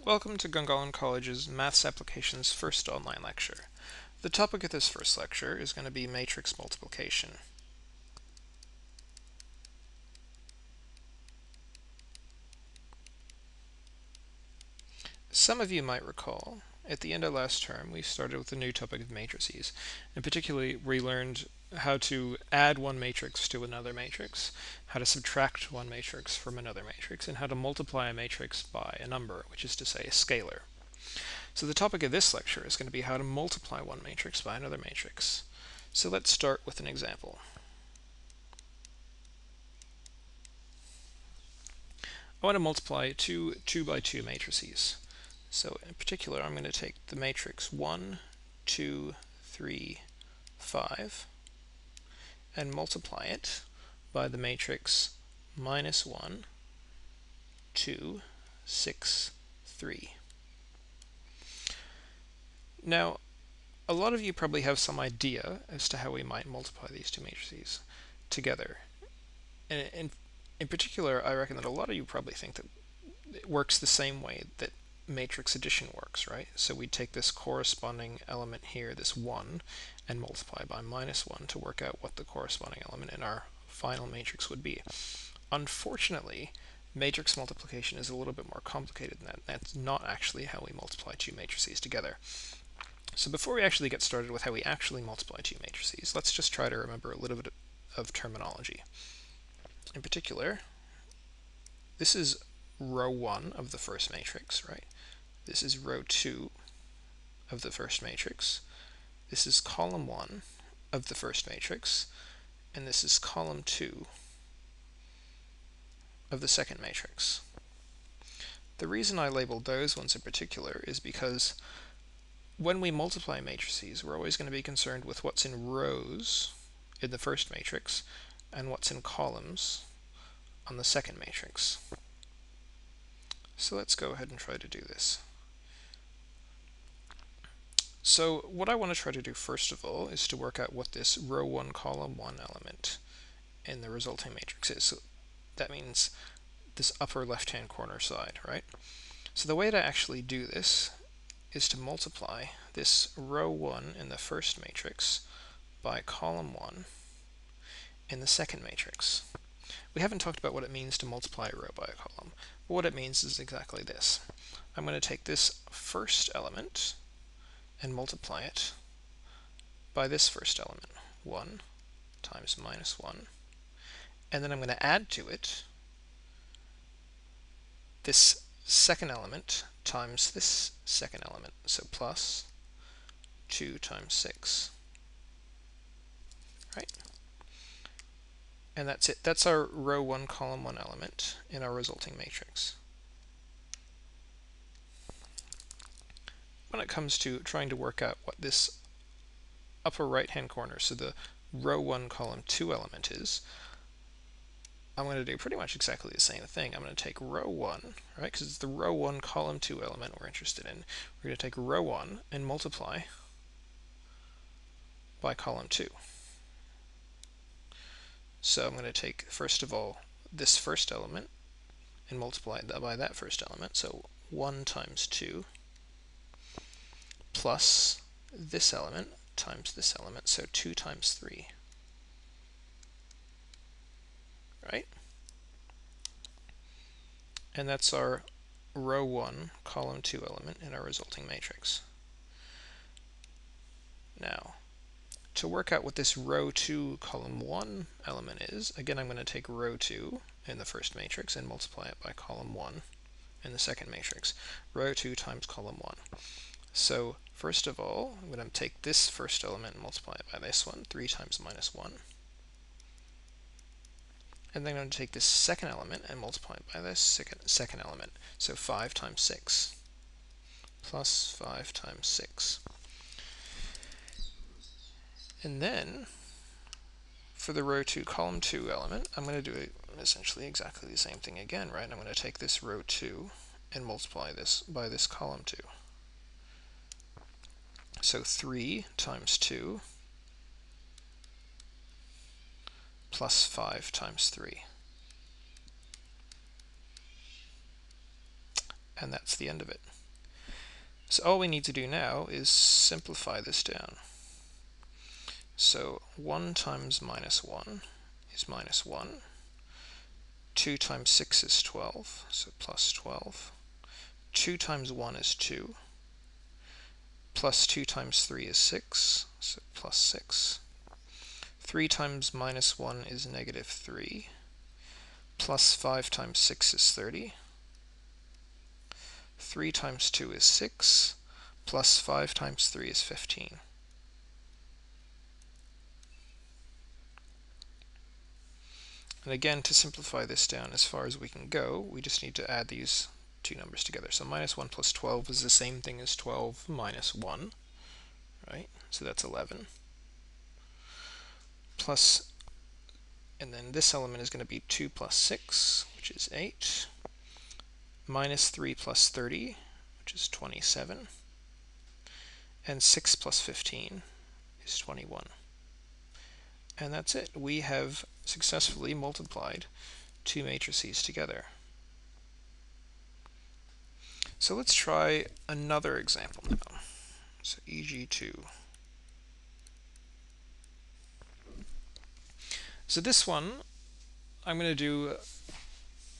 Welcome to Gungahlin College's Maths Applications first online lecture. The topic of this first lecture is going to be matrix multiplication. Some of you might recall, at the end of last term, we started with the new topic of matrices. In particular, we learned how to add one matrix to another matrix, how to subtract one matrix from another matrix, and how to multiply a matrix by a number, which is to say a scalar. So the topic of this lecture is going to be how to multiply one matrix by another matrix. So let's start with an example. I want to multiply two 2 by 2 matrices. So in particular, I'm going to take the matrix 1, 2, 3, 5, and multiply it by the matrix -1, 2, 6, 3. Now, a lot of you probably have some idea as to how we might multiply these two matrices together. And in particular, I reckon that a lot of you probably think that it works the same way that matrix addition works, right? So we take this corresponding element here, this 1, and multiply by -1 to work out what the corresponding element in our final matrix would be. Unfortunately, matrix multiplication is a little bit more complicated than that. That's not actually how we multiply two matrices together. So before we actually get started with how we actually multiply two matrices, let's just try to remember a little bit of terminology. In particular, this is row 1 of the first matrix, right? This is row 2 of the first matrix. This is column 1 of the first matrix. And this is column 2 of the second matrix. The reason I labeled those ones in particular is because when we multiply matrices, we're always going to be concerned with what's in rows in the first matrix and what's in columns on the second matrix. So let's go ahead and try to do this. So what I want to try to do first of all is to work out what this row 1 column 1 element in the resulting matrix is. So that means this upper left hand corner side, right? So the way to actually do this is to multiply this row 1 in the first matrix by column 1 in the second matrix. We haven't talked about what it means to multiply a row by a column, but what it means is exactly this. I'm going to take this first element and multiply it by this first element, 1 times -1, and then I'm going to add to it this second element times this second element, so plus 2 times 6, right? And that's it. That's our row 1 column 1 element in our resulting matrix. When it comes to trying to work out what this upper right hand corner, so the row 1 column 2 element is, I'm going to do pretty much exactly the same thing. I'm going to take row 1, right, because it's the row 1 column 2 element we're interested in. We're going to take row 1 and multiply by column 2. So I'm going to take, first of all, this first element and multiply it by that first element. So 1 times 2 plus this element times this element, so 2 times 3. Right? And that's our row 1 column 2 element in our resulting matrix. Now, to work out what this row 2 column 1 element is, again I'm going to take row 2 in the first matrix and multiply it by column 1 in the second matrix. Row 2 times column 1. So first of all, I'm going to take this first element and multiply it by this one, 3 times -1. And then I'm going to take this second element and multiply it by this second element, so 5 times 6 plus 5 times 6. And then for the row 2 column 2 element, I'm going to do essentially exactly the same thing again, right? I'm going to take this row 2 and multiply this by this column 2. So 3 times 2 plus 5 times 3. and that's the end of it. So all we need to do now is simplify this down. So 1 times minus 1 is minus 1. 2 times 6 is 12, so plus 12. 2 times 1 is 2. Plus 2 times 3 is 6, so plus 6. 3 times minus 1 is negative 3. Plus 5 times 6 is 30. 3 times 2 is 6. Plus 5 times 3 is 15. And again, to simplify this down as far as we can go, we just need to add these two numbers together. So minus 1 plus 12 is the same thing as 12 minus 1, right? So that's 11. Plus, and then this element is going to be 2 plus 6, which is 8. Minus 3 plus 30, which is 27. And 6 plus 15 is 21. And that's it. We have successfully multiplied two matrices together. So let's try another example now. So EG2. So this one, I'm going to do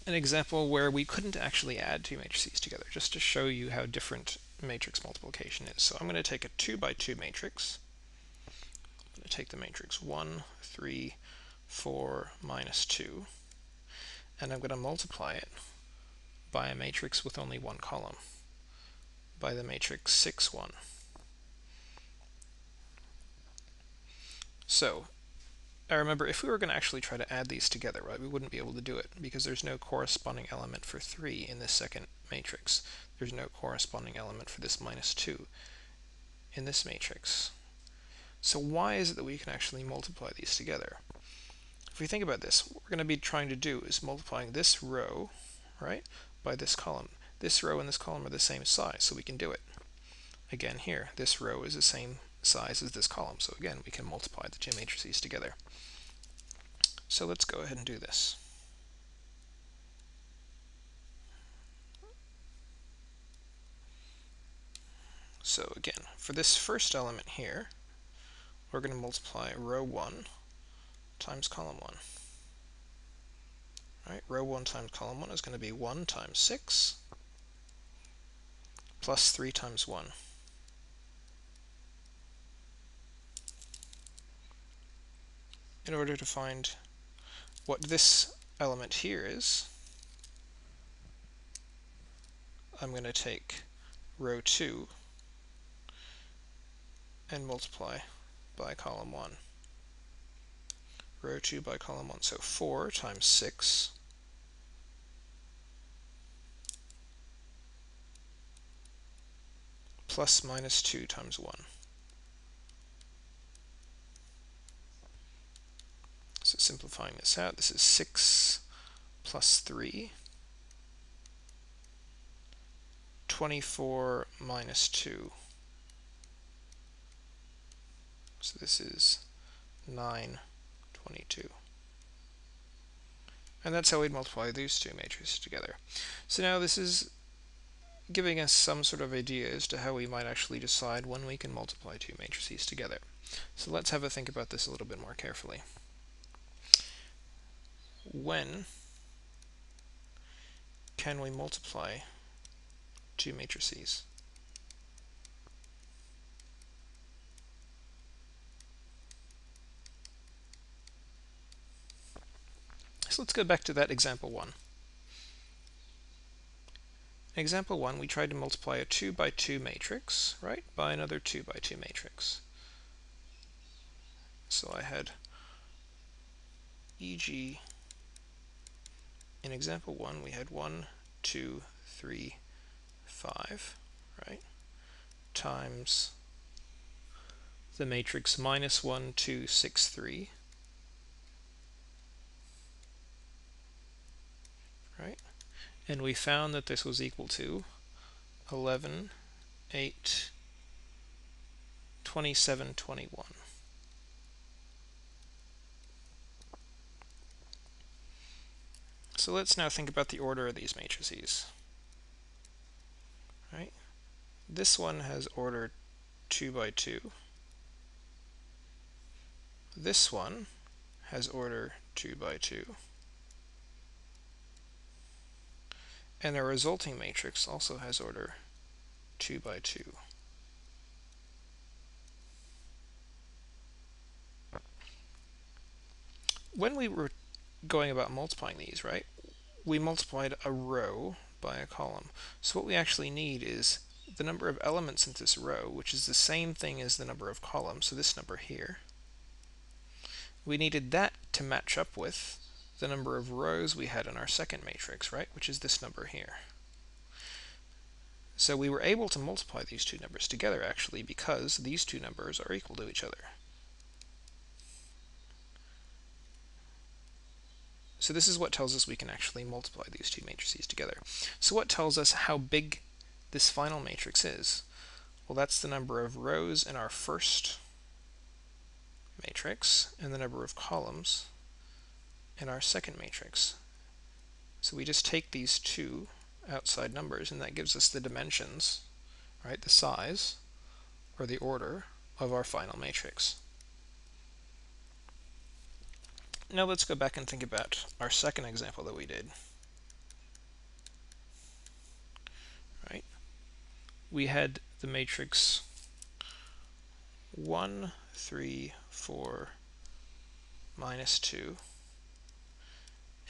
an example where we couldn't actually add two matrices together, just to show you how different matrix multiplication is. So I'm going to take a 2 by 2 matrix. I'm going to take the matrix 1, 3, 4, minus 2, and I'm going to multiply it by a matrix with only one column, by the matrix 6, 1. So I remember if we were going to actually try to add these together, right, we wouldn't be able to do it because there's no corresponding element for 3 in this second matrix. There's no corresponding element for this minus 2 in this matrix. So why is it that we can actually multiply these together? If we think about this, what we're going to be trying to do is multiplying this row, right, by this column. This row and this column are the same size, so we can do it. Again here, this row is the same size as this column, so again we can multiply the two matrices together. So let's go ahead and do this. So again, for this first element here, we're going to multiply row 1 times column 1. Right, row 1 times column 1 is going to be 1 times 6 plus 3 times 1. In order to find what this element here is, I'm going to take row 2 and multiply by column 1. Row 2 by column 1, so 4 times 6 plus minus 2 times 1. So simplifying this out, this is 6 plus 3, 24 minus 2. So this is 9, 22. And that's how we'd multiply these two matrices together. So now this is giving us some sort of idea as to how we might actually decide when we can multiply two matrices together. So let's have a think about this a little bit more carefully. When can we multiply two matrices? So let's go back to that example 1. In example 1, we tried to multiply a 2 by 2 matrix, right, by another 2 by 2 matrix. So I had e.g. in example 1 we had 1, 2, 3, 5, right, times the matrix minus 1, 2, 6, 3, right, and we found that this was equal to 11, 8, 27, 21. So let's now think about the order of these matrices. this one has order 2 by 2. This one has order 2 by 2. And our resulting matrix also has order 2 by 2. When we were going about multiplying these, right, we multiplied a row by a column. So what we actually need is the number of elements in this row, which is the same thing as the number of columns, so this number here. We needed that to match up with the number of rows we had in our second matrix, right, which is this number here. So we were able to multiply these two numbers together, actually, because these two numbers are equal to each other. So this is what tells us we can actually multiply these two matrices together. So what tells us how big this final matrix is? Well, that's the number of rows in our first matrix and the number of columns in our second matrix. So we just take these two outside numbers, and that gives us the dimensions, right, the size or the order of our final matrix. Now let's go back and think about our second example that we did. Right? We had the matrix 1, 3, 4, minus 2,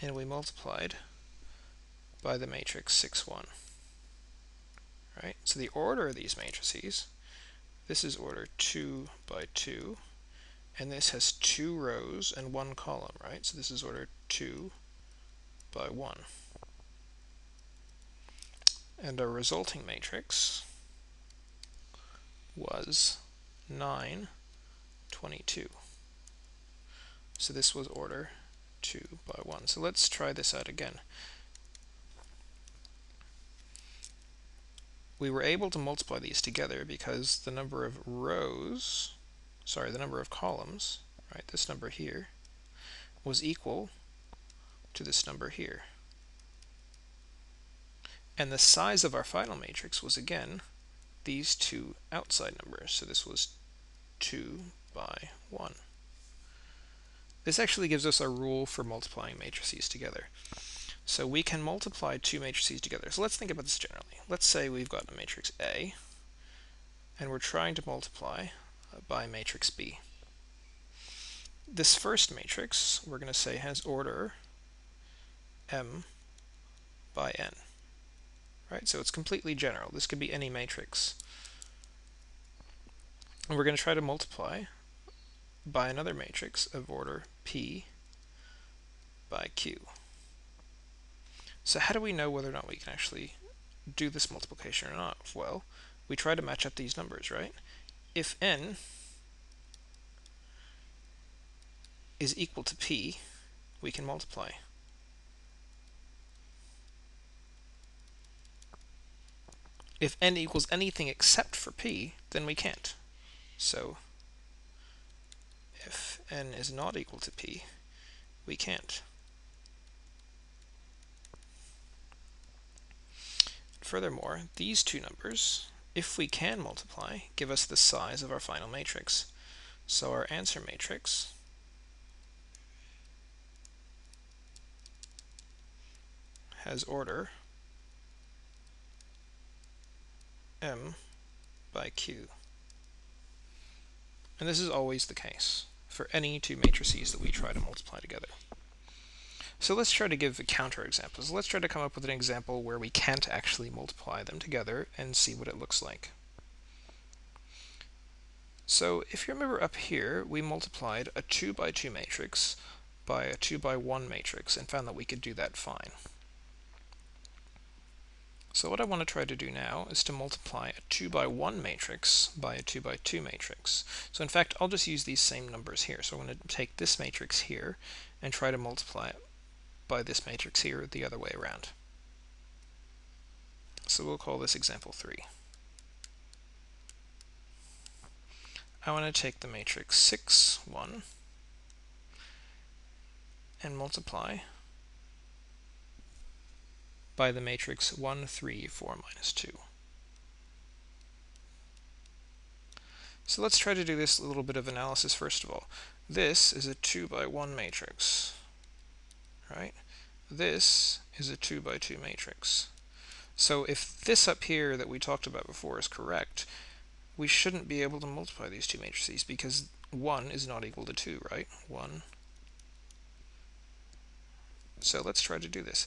and we multiplied by the matrix 6, 1. Right? So the order of these matrices, this is order 2 by 2, and this has 2 rows and 1 column, right? So this is order 2 by 1. And our resulting matrix was 9, 22. So this was order 2 by 1. So let's try this out again. We were able to multiply these together because the number of rows, the number of columns, right, this number here, was equal to this number here. And the size of our final matrix was, again, these two outside numbers. So this was 2 by 1. This actually gives us a rule for multiplying matrices together. So we can multiply two matrices together. So let's think about this generally. Let's say we've got a matrix A, and we're trying to multiply by matrix B. This first matrix, we're going to say, has order m by n. Right? So it's completely general. This could be any matrix. And we're going to try to multiply by another matrix of order p by q. So how do we know whether or not we can actually do this multiplication or not? Well, we try to match up these numbers, right? If n is equal to p, we can multiply. If n equals anything except for p, then we can't. So if n is not equal to p, we can't. Furthermore, these two numbers, if we can multiply, give us the size of our final matrix. So our answer matrix has order m by q. And this is always the case for any two matrices that we try to multiply together. So let's try to give counterexamples. Let's try to come up with an example where we can't actually multiply them together and see what it looks like. So if you remember up here, we multiplied a 2 by 2 matrix by a 2 by 1 matrix and found that we could do that fine. So what I want to try to do now is to multiply a 2 by 1 matrix by a 2 by 2 matrix. So in fact, I'll just use these same numbers here. So I'm going to take this matrix here and try to multiply it by this matrix here the other way around. So we'll call this example 3. I want to take the matrix 6, 1 and multiply by the matrix 1, 3, 4, minus 2. So let's try to do this little bit of analysis first of all. This is a 2 by 1 matrix, right? This is a 2 by 2 matrix. So if this up here that we talked about before is correct, we shouldn't be able to multiply these two matrices because 1 is not equal to 2, right? 1. So let's try to do this.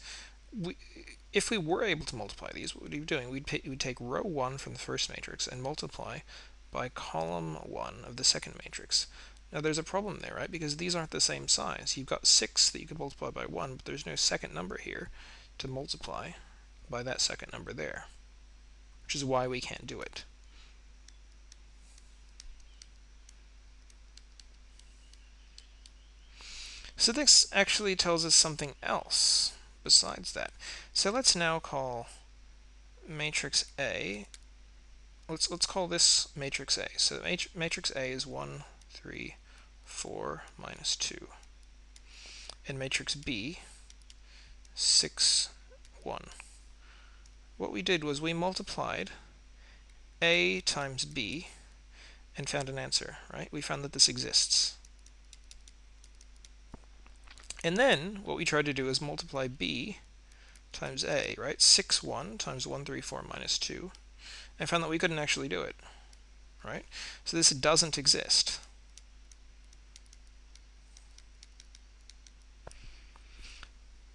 If we were able to multiply these, what would we be doing? We'd take row 1 from the first matrix and multiply by column 1 of the second matrix. Now there's a problem there, right? Because these aren't the same size. You've got 6 that you could multiply by 1, but there's no second number here to multiply by that second number there, which is why we can't do it. So this actually tells us something else besides that. So let's now call matrix A. Let's call this matrix A. So matrix A is 1, 3, 4, minus 2. And matrix B, 6, 1. What we did was we multiplied A times B and found an answer, right? We found that this exists. And then what we tried to do is multiply B times A, right? 6, 1 times 1, 3, 4 minus 2. And found that we couldn't actually do it, right? So this doesn't exist.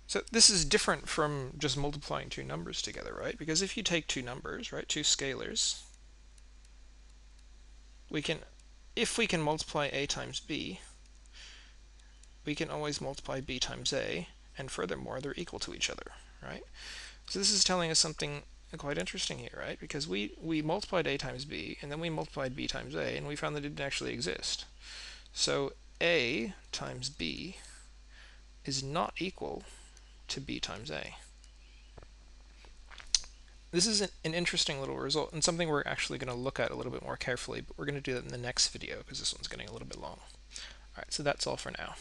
So this is different from just multiplying two numbers together, right? Because if you take two numbers, right, two scalars, if we can multiply A times B, we can always multiply B times A, and furthermore, they're equal to each other, right? So this is telling us something quite interesting here, right? Because we multiplied A times B, and then we multiplied B times A, and we found that it didn't actually exist. So A times B is not equal to B times A. This is an interesting little result, and something we're actually going to look at a little bit more carefully, but we're going to do that in the next video, because this one's getting a little bit long. Alright, so that's all for now.